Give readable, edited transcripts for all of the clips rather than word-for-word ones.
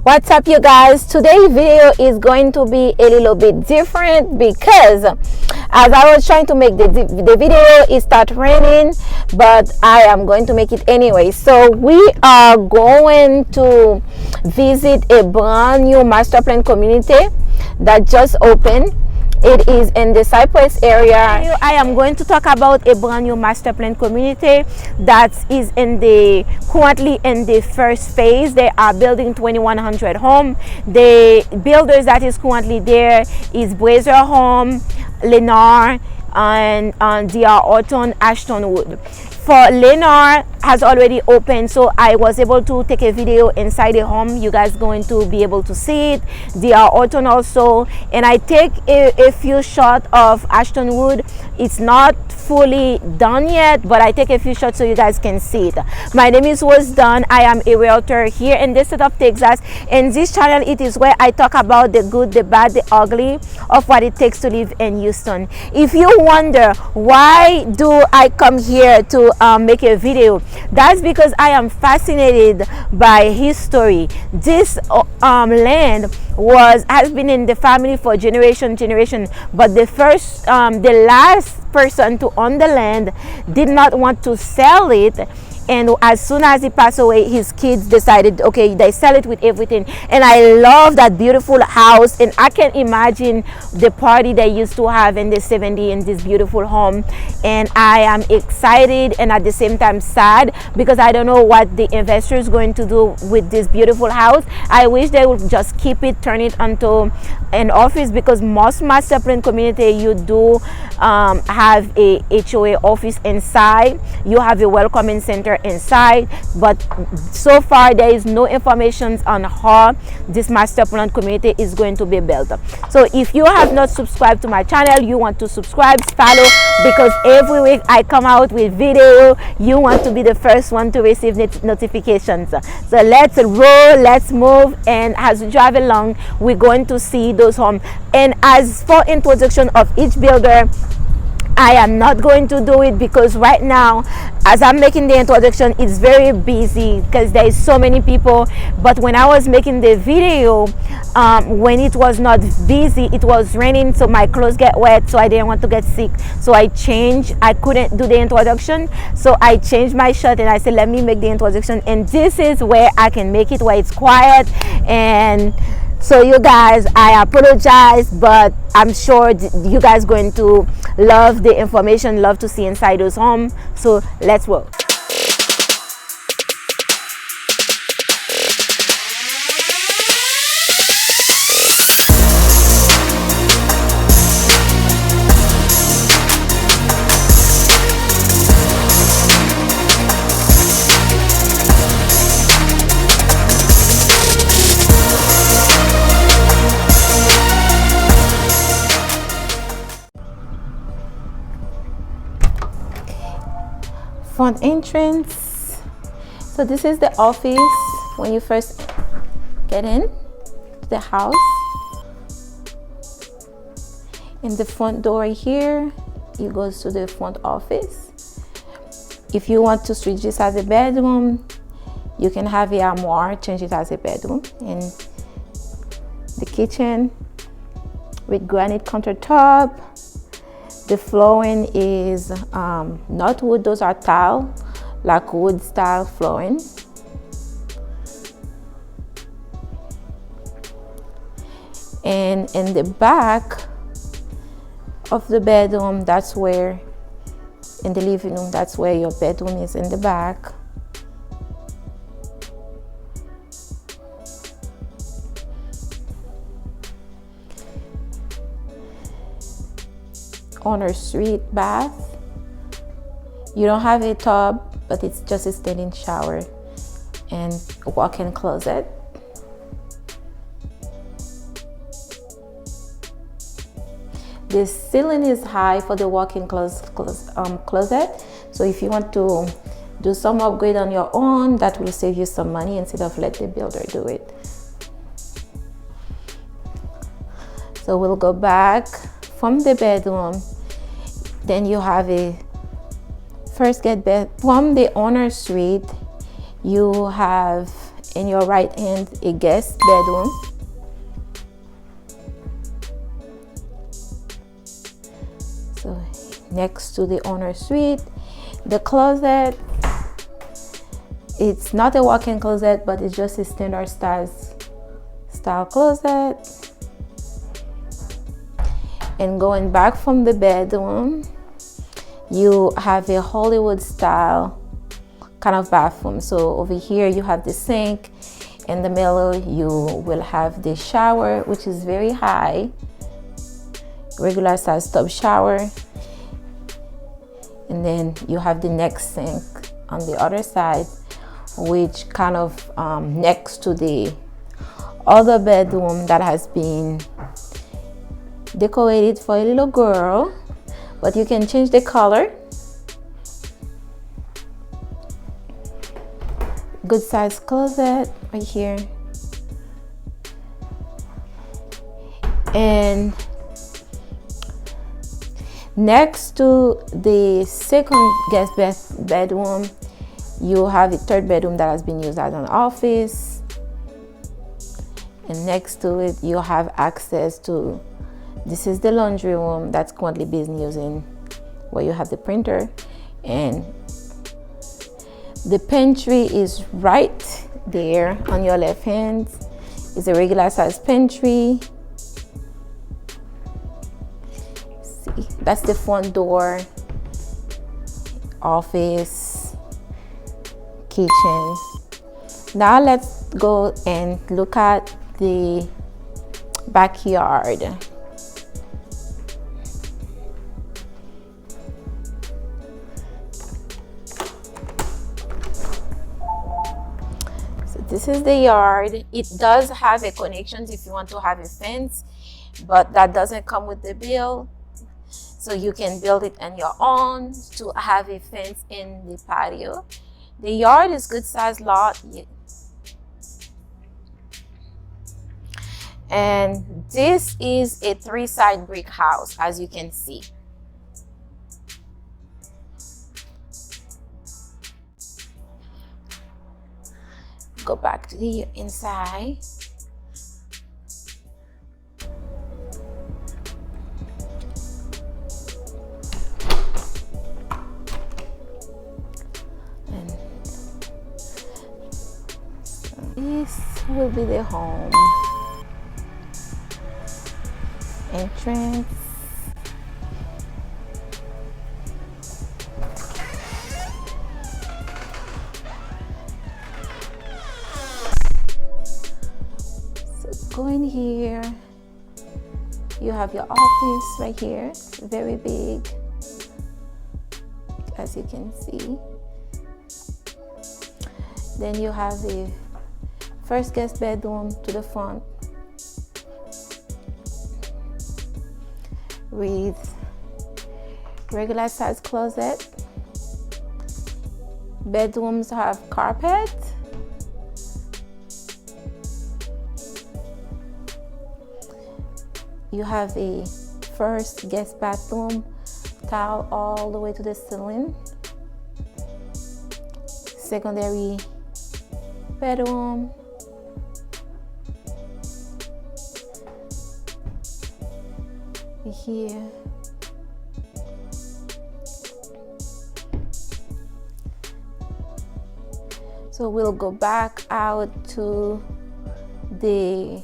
What's up, you guys? Today's video is going to be a little bit different because as I was trying to make the video, it started raining, but I am going to make it anyway. So we are going to visit a brand new master plan community that just opened. It is in the Cypress area. I am going to talk about a brand new master plan community that is currently in the first phase. They are building 2,100 homes. The builders that is currently there is Blazer Home, Lennar, and DR Orton, Ashton Wood. For Lennar has already opened, so I was able to take a video inside the home. You guys going to be able to see it. DR Orton also, and I take a few shots of Ashton Wood. It's not fully done yet, but I take a few shots so you guys can see it. My name is Was Done. I am a realtor here in the state of Texas. In this channel, it is where I talk about the good, the bad, the ugly of what it takes to live in Houston. If you wonder why do I come here to make a video, that's because I am fascinated by history. This land has been in the family for generation, but the last person to own the land did not want to sell it. And as soon as he passed away, his kids decided, okay, they sell it with everything. And I love that beautiful house, and I can imagine the party they used to have in the 70s in this beautiful home. And I am excited and at the same time sad because I don't know what the investor is going to do with this beautiful house. I wish they would just keep it, turn it into an office, because most master plan community, you do have a HOA office inside. You have a welcoming center inside, but so far there is no information on how this master plan community is going to be built. So if you have not subscribed to my channel, you want to subscribe, follow, because every week I come out with video. You want to be the first one to receive notifications. So let's roll, let's move, and as we drive along, we're going to see those homes. And as for introduction of each builder, I am not going to do it because right now, as I'm making the introduction, it's very busy because there is so many people. But when I was making the video, when it was not busy, it was raining, so my clothes get wet, so I didn't want to get sick. So I couldn't do the introduction, so I changed my shot and I said, let me make the introduction. And this is where I can make it, where it's quiet. And so you guys, I apologize, but I'm sure you guys going to love the information, love to see inside those homes. So let's work. Front entrance. So this is the office when you first get in the house. In the front door here, it goes to the front office. If you want to switch this as a bedroom, you can have a armoire, change it as a bedroom. In the kitchen with granite countertop. The flooring is not wood, those are tile, like wood style flooring. And in the back of the bedroom, that's where, in the living room, that's where your bedroom is, in the back. Owner suite bath. You don't have a tub, but it's just a standing shower and walk-in closet. The ceiling is high for the walk-in closet, so if you want to do some upgrade on your own, that will save you some money instead of let the builder do it. So we'll go back from the bedroom. Then you have a first get bed from the owner suite. You have in your right hand a guest bedroom. So next to the owner suite, the closet, it's not a walk-in closet, but it's just a standard style closet. And going back from the bedroom, you have a Hollywood style kind of bathroom. So over here you have the sink. In the middle you will have the shower, which is very high, regular size tub shower. And then you have the next sink on the other side, which kind of next to the other bedroom that has been decorated for a little girl, but you can change the color. Good size closet right here. And next to the second guest bedroom, you have a third bedroom that has been used as an office. And next to it, you have access to, this is the laundry room that's currently being used in, where you have the printer. And the pantry is right there on your left hand. It's a regular size pantry. See, that's the front door, office, kitchen. Now let's go and look at the backyard. This is the yard. It does have a connection if you want to have a fence, but that doesn't come with the bill. So you can build it on your own to have a fence in the patio. The yard is good size lot. And this is a 3-side brick house, as you can see. Go back to the inside. And this will be the home entrance. Go in here, you have your office right here, very big, as you can see. Then you have the first guest bedroom to the front with regular size closet. Bedrooms have carpet. You have a first guest bathroom, tile all the way to the ceiling. Secondary bedroom. Here. So we'll go back out to the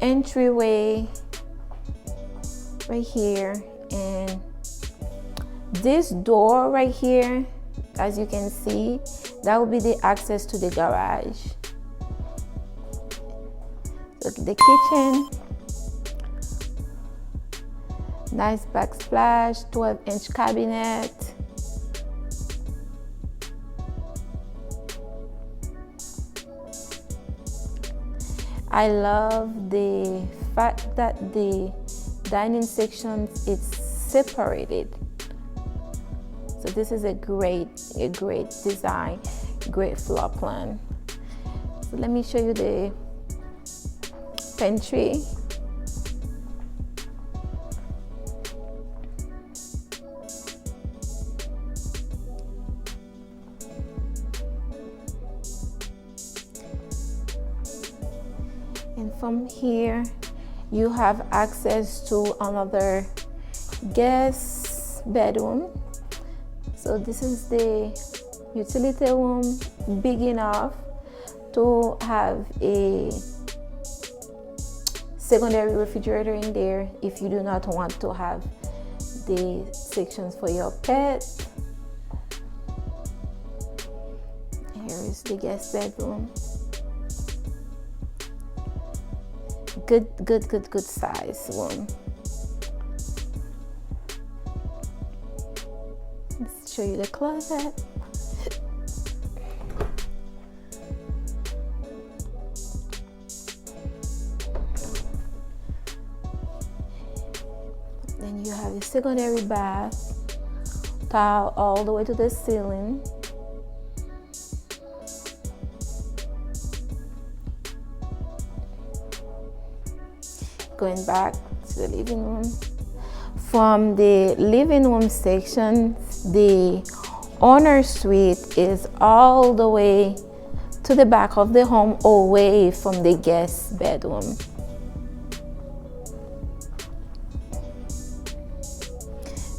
entryway right here, and this door right here, as you can see, that will be the access to the garage. Look at the kitchen, nice backsplash, 12-inch cabinet. I love the fact that the dining section is separated. So this is a great design, great floor plan. So let me show you the pantry. And from here you have access to another guest bedroom. So this is the utility room, big enough to have a secondary refrigerator in there if you do not want to have the sections for your pet. Here is the guest bedroom. Good size one. Let's show you the closet. Then you have a secondary bath, tile all the way to the ceiling. Going back to the living room. From the living room section, the owner suite is all the way to the back of the home, away from the guest bedroom.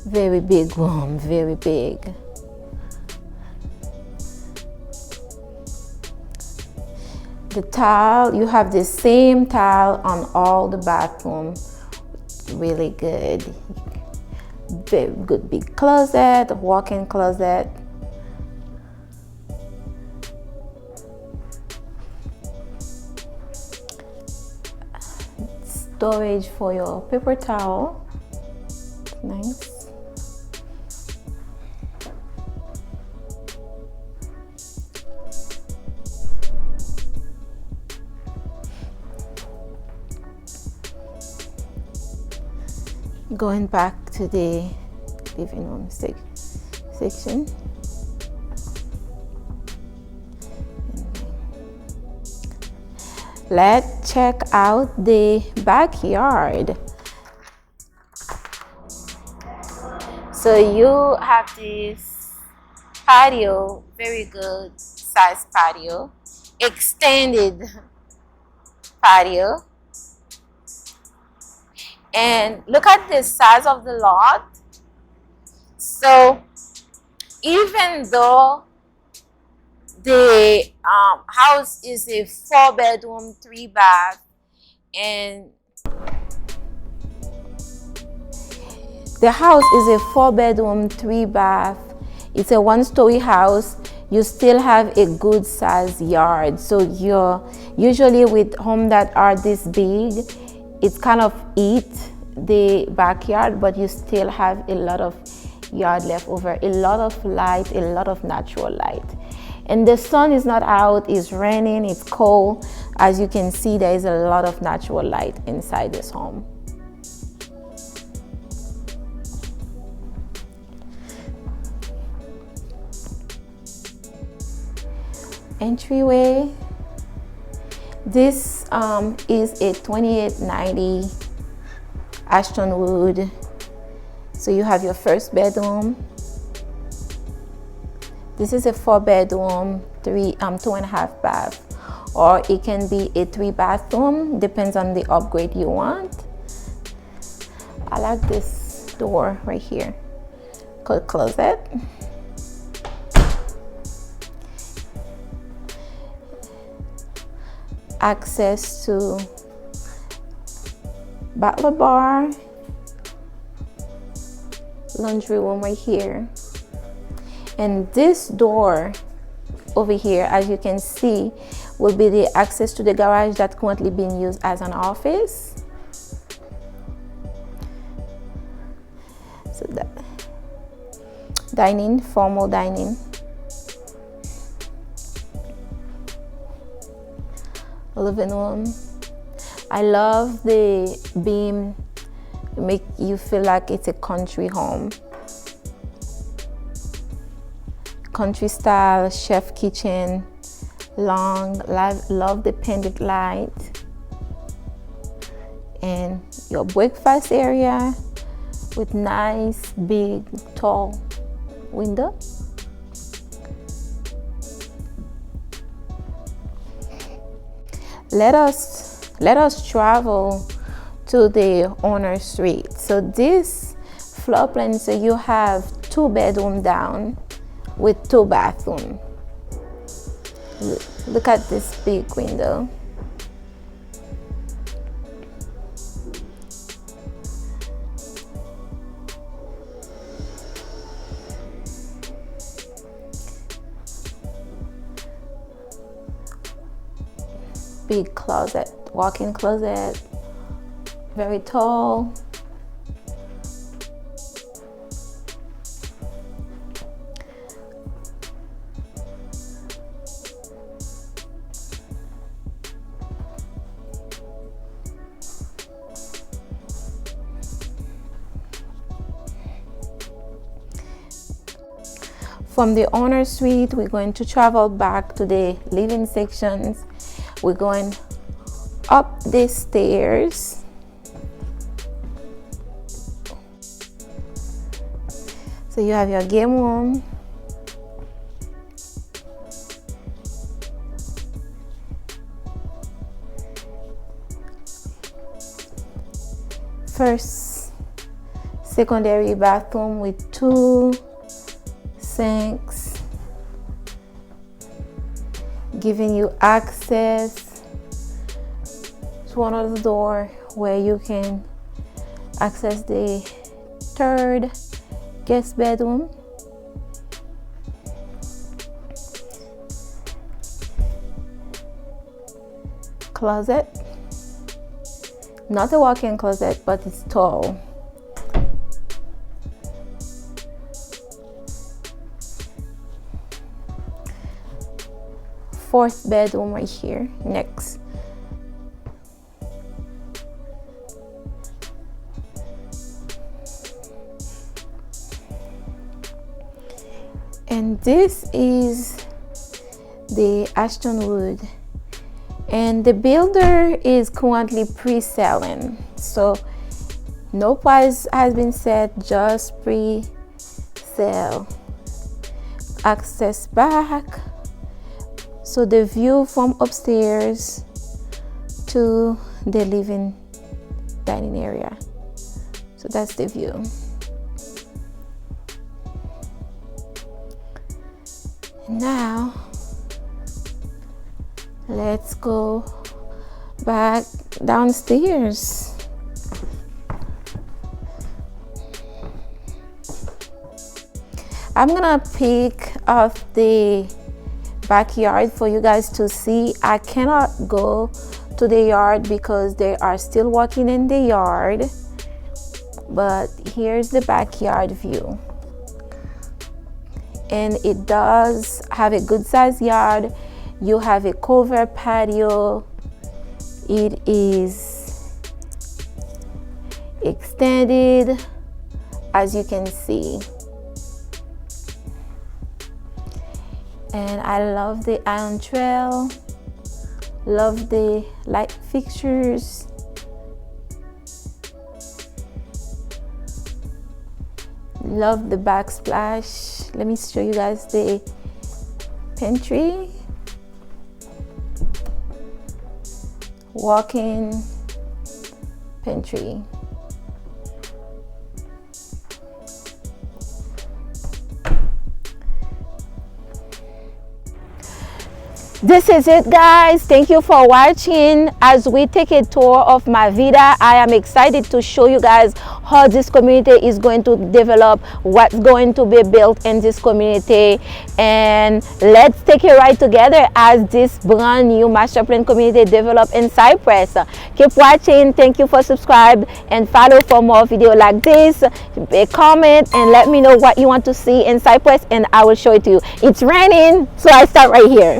Very big room, very big. The tile, you have the same tile on all the bathroom. Really good. Very good big closet, walk-in closet. Storage for your paper towel. Nice. Going back to the living room section. Let's check out the backyard. So you have this patio, very good size patio, extended patio. And look at the size of the lot. So even though the house is a 4-bedroom, 3-bath, and the house is a 4-bedroom, 3-bath, it's a 1-story house, you still have a good size yard. So you're usually with homes that are this big, it's kind of eat the backyard, but you still have a lot of yard left over, a lot of light, a lot of natural light. And the sun is not out, it's raining, it's cold. As you can see, there is a lot of natural light inside this home. Entryway. This is a 2890 Ashton Wood. So you have your first bedroom. This is a 4-bedroom, 2.5 bath, or it can be a 3-bathroom, depends on the upgrade you want. I like this door right here called closet. Access to butler bar, laundry room right here. And this door over here, as you can see, will be the access to the garage that's currently being used as an office. So that dining, formal dining. Living room. I love the beam, make you feel like it's a country home. Country style chef kitchen, long, love the pendant light. And your breakfast area with nice big tall window. let us travel to the owner suite. So this floor plan, so you have 2-bedroom down with 2 bathrooms. Look at this big window. Big closet, walk-in closet, very tall. From the owner suite, we're going to travel back to the living sections. We're going up the stairs. So you have your game room. First, secondary bathroom with 2 sinks, giving you access to another door where you can access the 3rd guest bedroom. Closet, not a walk-in closet, but it's tall. Fourth bedroom right here next. And this is the Ashton Wood, and the builder is currently pre-selling, so no price has been set, just pre-sale. Access back, so the view from upstairs to the living dining area. So that's the view. Now let's go back downstairs. I'm gonna pick up the backyard for you guys to see. I cannot go to the yard because they are still working in the yard, but here's the backyard view. And it does have a good sized yard. You have a covered patio. It is extended, as you can see. And I love the iron trail, love the light fixtures. Love the backsplash. Let me show you guys the pantry. Walk-in pantry. This is it, guys. Thank you for watching. As we take a tour of Marvida, I am excited to show you guys how this community is going to develop, what's going to be built in this community, and let's take a ride together as this brand new master plan community develop in Cypress. Keep watching. Thank you for subscribe and follow for more video like this. Comment and let me know what you want to see in Cypress, and I will show it to you. It's raining, so I start right here.